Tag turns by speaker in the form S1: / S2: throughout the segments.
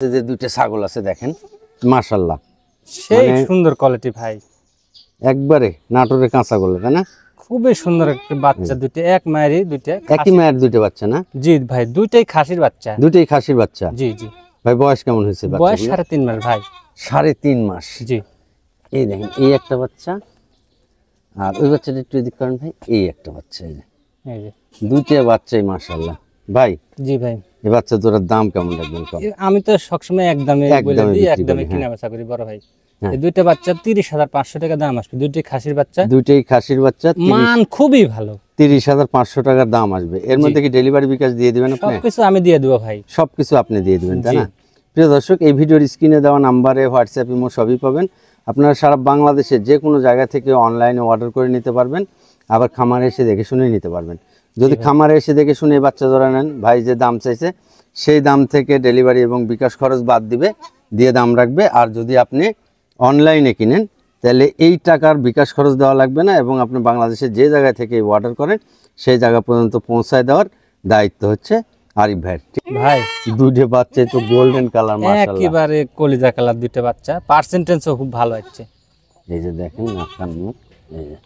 S1: যে দুইটা ছাগল আছে দেখেন, মাশাআল্লাহ
S2: সেই সুন্দর কোয়ালিটি ভাই,
S1: একবারে নাটোরের কাঁচা গলা, তাই না?
S2: খুবই সুন্দর একটা বাচ্চা, দুইটা এক মায়েরই, দুইটা
S1: একই মায়ের দুইটা বাচ্চা না?
S2: জি ভাই, দুইটাই খাসির বাচ্চা।
S1: দুইটাই খাসির বাচ্চা?
S2: জি জি
S1: ভাই বয়স কেমন হয়েছে?
S2: বয়স 3.5 মাস ভাই।
S1: 3.5 মাস?
S2: জি।
S1: এই দেখেন, এই একটা বাচ্চা, আর ওই বাচ্চাটা একটু এদিক করেন ভাই, এই একটা বাচ্চা, এই যে দুইটা বাচ্চাই মাশাআল্লাহ। ভাই
S2: জি ভাই,
S1: এই বাচ্চা জোড়ার দাম কেমন রাখবেন?
S2: আমি তো সবসময় একদমে বলে দিই, একদমে কিনা বেচা করি বড় ভাই। এই দুইটা বাচ্চা 30,500 টাকা দাম আসবে, দুইটাই খাসির বাচ্চা।
S1: দুইটাই খাসির বাচ্চা,
S2: মান খুবই ভালো,
S1: 30,500 টাকার দাম আসবে। এর মধ্যে কি ডেলিভারি বিকাশ দিয়ে দিবেন আপনি?
S2: সবকিছু আমি দিয়ে দেব ভাই,
S1: সবকিছু আপনি দিয়ে দিবেন, তাই না? প্রিয় দর্শক, এই ভিডিওর স্ক্রিনে দেওয়া নাম্বারে হোয়াটসঅ্যাপ, ইমো সবই পাবেন। আপনারা সারা বাংলাদেশে যে কোনো জায়গা থেকে অনলাইনে অর্ডার করে নিতে পারবেন, আবার খামারে এসে দেখে শুনে নিতে পারবেন। যদি খামারে এসে দেখে শুনে এই বাচ্চা জোড়া নেন, ভাই যে দাম চাইছে সেই দাম থেকে ডেলিভারি এবং বিকাশ খরচ বাদ দিয়ে দাম রাখবে। আর যদি আপনি অনলাইনে কিনেন তাহলে এই টাকার বিকাশ খরচ দেওয়া লাগবে না, এবং আপনি বাংলাদেশের যে জায়গা থেকে অর্ডার করেন সেই জায়গা পর্যন্ত পৌঁছায় দেওয়ার দায়িত্ব হচ্ছে আরিফ ভাই। ভাই দুইটা বাচ্চা তো গোল্ডেন কালার, মাশাআল্লাহ
S2: একেবারে কলিজা কালার দুইটা বাচ্চা, পার্সেন্টেজও খুব ভালো হচ্ছে।
S1: এই যে দেখেন নাকান মুখ, এই যে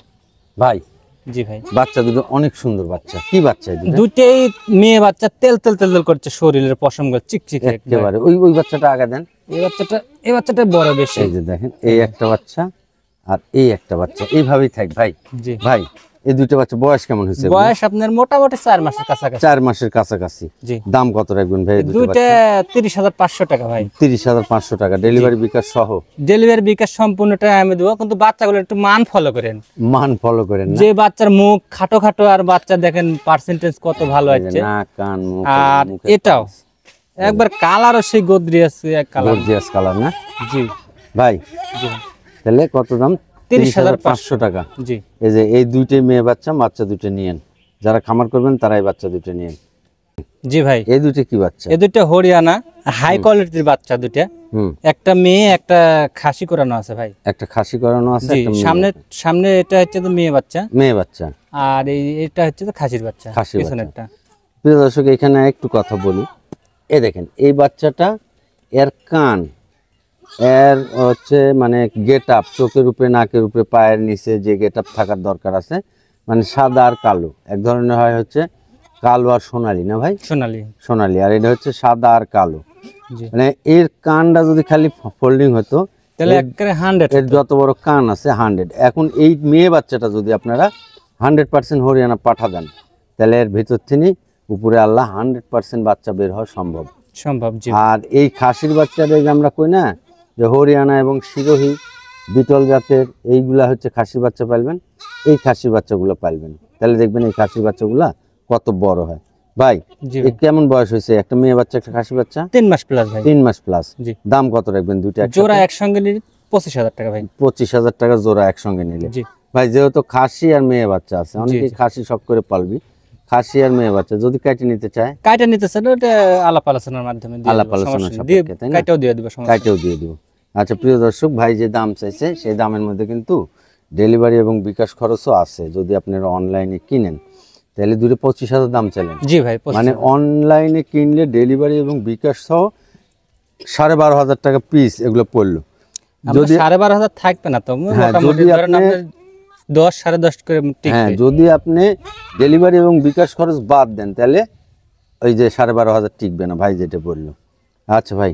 S1: ভাই।
S2: জি ভাই,
S1: বাচ্চা দুটো অনেক সুন্দর বাচ্চা। কি বাচ্চা?
S2: দুটেই মেয়ে বাচ্চা, তেল তেল তেল তেল করছে, শরীরের পশমগুলো চিকচিক
S1: একেবারে। ওই বাচ্চাটা আগে দেন।
S2: এই বাচ্চাটা বড় বেশি।
S1: এই যে দেখেন, এই একটা বাচ্চা আর এই একটা বাচ্চা, এইভাবেই থাক ভাই।
S2: জি
S1: ভাই, এই দুটো বাচ্চা বয়স কেমন হয়েছে?
S2: বয়স আপনার মোটামুটি 4 মাসের কাছাকাছি।
S1: 4 মাসের কাছাকাছি।
S2: জি।
S1: দাম কত রাখবেন ভাই?
S2: দুইটা 30,500 টাকা ভাই।
S1: 30,500 টাকা ডেলিভারি বিকাশ সহ?
S2: ডেলিভারি বিকাশ সম্পূর্ণটা আমি দেবো, কিন্তু বাচ্চাগুলো একটু মান ফলো করেন।
S1: মান ফলো করেন না?
S2: যে বাচ্চার মুখ খাটো খাটো, আর বাচ্চা দেখেন পার্সেন্টেজ কত ভালো হচ্ছে,
S1: না কান মুখ।
S2: আর এটাও একবার কালারও সেই গদ্রিয়াস এক কালার,
S1: গর্জিয়াস কালার না?
S2: জি
S1: ভাই।
S2: জি।
S1: তাহলে কত দাম? 30,500 টাকা।
S2: জি।
S1: এই যে এই দুইটাই মেয়ে বাচ্চা, বাচ্চা দুটো নিয়েন। যারা খামার করবেন তারাই বাচ্চা দুটো নিয়েন।
S2: জি ভাই।
S1: এই দুটো কি বাচ্চা?
S2: এই দুটো হরিয়ানা হাই কোয়ালিটির বাচ্চা দুটো। একটা মেয়ে একটা খাসি করানো আছে ভাই।
S1: একটা খাসি করানো আছে, একটা
S2: সামনে এটা হচ্ছে তো মেয়ে বাচ্চা, আর এটা হচ্ছে তো খাসির বাচ্চা, পিছনেরটা।
S1: প্রিয় দর্শক, এখানে একটু কথা বলি। এই দেখেন, এই বাচ্চাটা, এর কান, এর হচ্ছে মানে গেট আপ, চোখের উপরে, নাকের উপরে, পায়ের নিচে যে গেট আপ থাকার দরকার আছে, মানে সাদা আর কালো এক ধরনের হয়, হচ্ছে কালো আর সোনালী না ভাই? সোনালী। আর এটা হচ্ছে সাদা আর কালো। মানে এর কানটা যদি খালি ফোল্ডিং হতো তাহলে একেবারে 100, এর যত বড় কান আছে 100। এখন এই মেয়ে বাচ্চাটা যদি আপনারা 100% হরিয়ানা পাঠা দেন, তাহলে এর ভিতর থেকে উপরে আল্লাহ 100% বাচ্চা বের হওয়া সম্ভব। আর এই খাসির বাচ্চাটা যে আমরা কই না যে হরিয়ানা এবং সিরোহী বিটল জাতের, এইগুলা হচ্ছে খাসির বাচ্চা পালবেন, এই খাসির বাচ্চাগুলো পালবেন, তাহলে দেখবেন এই খাসির বাচ্চাগুলা কত বড় হয়। ভাই কেমন বয়স হয়েছে একটা মেয়ে বাচ্চা, একটা খাসি বাচ্চা?
S2: 3 মাস প্লাস ভাই।
S1: 3 মাস প্লাস। দাম কত রাখবেন দুইটা
S2: জোড়া একসঙ্গে নিলে? 25,000 টাকা ভাই।
S1: 25,000 টাকা জোড়া একসঙ্গে নিলে? ভাই যেহেতু খাসি আর মেয়ে বাচ্চা আছে, অনেকে খাসি শখ করে পালবি, খাসি আর মেয়ে বাচ্চা যদি কাটে নিতে চায়,
S2: ওটা আলাপ আলোচনার মাধ্যমে কাটেও
S1: দিয়ে দিব। আচ্ছা প্রিয় দর্শক, ভাই যে দাম চাইছে সেই দামের মধ্যে কিন্তু ডেলিভারি এবং বিকাশ খরচও আছে। যদি আপনারা অনলাইনে কিনেন তাহলে 25,000 দাম চাইলেন।
S2: জি ভাই,
S1: মানে অনলাইনে কিনলে ডেলিভারি এবং বিকাশ সহ 12,500 টাকা পিস এগুলো পড়লো।
S2: যদি 12,500 থাকবে না তো মোটামুটি ধরেন আপনি 10 10.5 করে টিকবে।
S1: হ্যাঁ, যদি আপনি ডেলিভারি এবং বিকাশ খরচ বাদ দেন তাহলে ওই যে 12,500 টিকবে না ভাই যেটা বললো। আচ্ছা ভাই,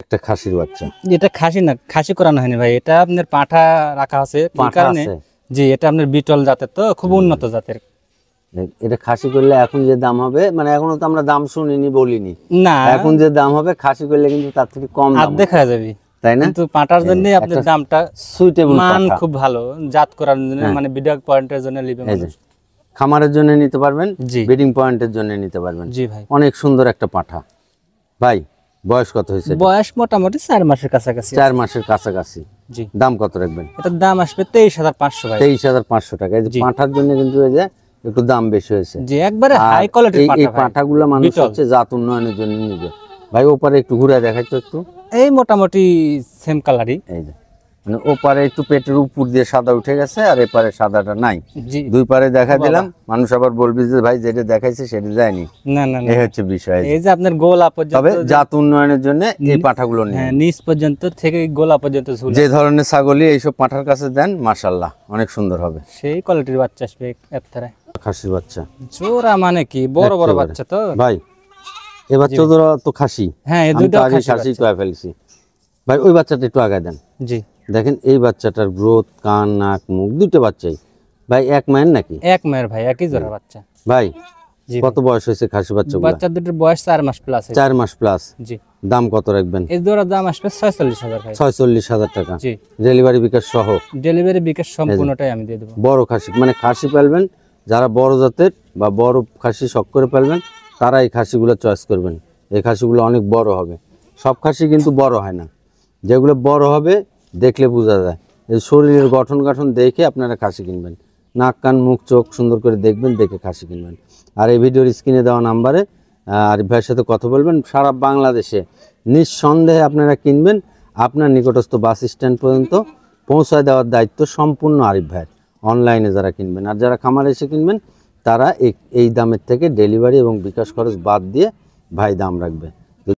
S1: একটা খাসির বাচ্চা।
S2: এটা খাসি না, খাসি করানো হয়নি ভাই, এটা আপনার পাঠা রাখা আছে এই কারণে। জি, এটা আপনার বিটল জাতের, তো খুব উন্নত জাতের।
S1: এটা খাসি করলে এখন যে দাম হবে, মানে এখনো তো আমরা দাম শুনিনি, বলিনি না, এখন যে দাম হবে খাসি করলে কিন্তু তার থেকে কম দাম
S2: দেখা যাবে,
S1: তাই না?
S2: কিন্তু পাটার জন্য আপনার দামটা সুইটেবল, মান খুব ভালো, জাত করার জন্য, মানে ব্রিডিং পয়েন্টের জন্য নিবে মানুষ।
S1: খামারের জন্য নিতে পারবেন, ব্রিডিং পয়েন্টের জন্য নিতে পারবেন।
S2: জি ভাই,
S1: অনেক সুন্দর একটা পাঠা। ভাই বয়স কত হয়েছে?
S2: বয়স মোটামুটি 4 মাসের কাছাকাছি।
S1: 4 মাসের কাছাকাছি।
S2: জি।
S1: দাম কত রাখবেন?
S2: এটার দাম আসবে 23,500 ভাই।
S1: 23,500 টাকা। এই যে পাঠার জন্য কিন্তু এই যে একটু দাম বেশি হয়েছে।
S2: জি, একবারে হাই কোয়ালিটির পাঠা।
S1: এই পাঠাগুলো মানুষ হচ্ছে জাত উন্নয়নের জন্য নিবে। ভাই ওপারে একটু ঘুরে দেখাই তো একটু।
S2: এই মোটামুটি সেম কালারই।
S1: এই যে মানে ওপারে একটু পেটের উপর দিয়ে সাদা উঠে গেছে আর এপারে সাদাটা নাই,
S2: জি
S1: দুই পারে দেখা
S2: বাবা।
S1: দিলাম, মানুষ আবার বলবি যে ভাই যেটা দেখাইছে সেটা যায়নি,
S2: না না না
S1: এই হচ্ছে বিষয়।
S2: এই যে আপনার গোলা পর্যন্ত
S1: তবে জাত উন্নয়নের জন্য এই পাঠাগুলো নিয়ে,
S2: হ্যাঁ নিচ পর্যন্ত থেকে গোলা পর্যন্ত ঝুল
S1: যে ধরনের ছাগলই এইসব পাঠার কাছে দেন মাশাআল্লাহ অনেক সুন্দর হবে।
S2: সেই কোয়ালিটির বাচ্চা আসবে এর
S1: খাসির বাচ্চা
S2: জোড়া মানে কি বড় বড়
S1: একেবারে।
S2: বাচ্চা তো
S1: ভাই এ বাচ্চা তো খাসি,
S2: হ্যাঁ এই
S1: আমি তো
S2: দুটো
S1: আগে খাসি কয়ে ফেলছি। ভাই ওই বাচ্চাটা একটু আগে দেন।
S2: জি
S1: দেখেন এই বাচ্চাটার গ্রোথ, কান, নাক, মুখ দুটো বাচ্চাই ভাই এক মায়ের নাকি?
S2: এক মায়ের ভাই, একই জোড়া বাচ্চা।
S1: ভাই
S2: জি
S1: কত বয়স হয়েছে খাসি বাচ্চাগুলো?
S2: বাচ্চা দুটোর বয়স 4 মাস প্লাস।
S1: 4 মাস প্লাস।
S2: জি
S1: দাম কত রাখবেন?
S2: এই জোড়ার দাম আসবে 46,000 ভাই।
S1: 46,000 টাকা
S2: জি
S1: ডেলিভারি বিকাশ সহ।
S2: ডেলিভারি বিকাশ সম্পূর্ণটাই আমি দিয়ে দেবো।
S1: বড় খাসি মানে খাসি পালবেন যারা বড় জাতের বা বড় খাসি শখ করে পালবেন তারা এই খাসিগুলো চয়েস করবেন। এই খাসিগুলো অনেক বড় হবে। সব খাসি কিন্তু বড় হয় না, যেগুলো বড় হবে দেখলে বোঝা যায়। এই শরীরের গঠন দেখে আপনারা খাসি কিনবেন, নাক, কান, মুখ, চোখ সুন্দর করে দেখবেন, দেখে খাসি কিনবেন। আর এই ভিডিওর স্ক্রিনে দেওয়া নাম্বারে আরিফ ভাইয়ের সাথে কথা বলবেন। সারা বাংলাদেশে নিঃসন্দেহে আপনারা কিনবেন, আপনার নিকটস্থ বাস স্ট্যান্ড পর্যন্ত পৌঁছায় দেওয়ার দায়িত্ব সম্পূর্ণ আরিফ ভাইয়ের। অনলাইনে যারা কিনবেন আর যারা খামারে এসে কিনবেন তারা এই দামের থেকে ডেলিভারি এবং বিকাশ খরচ বাদ দিয়ে ভাই দাম রাখবে।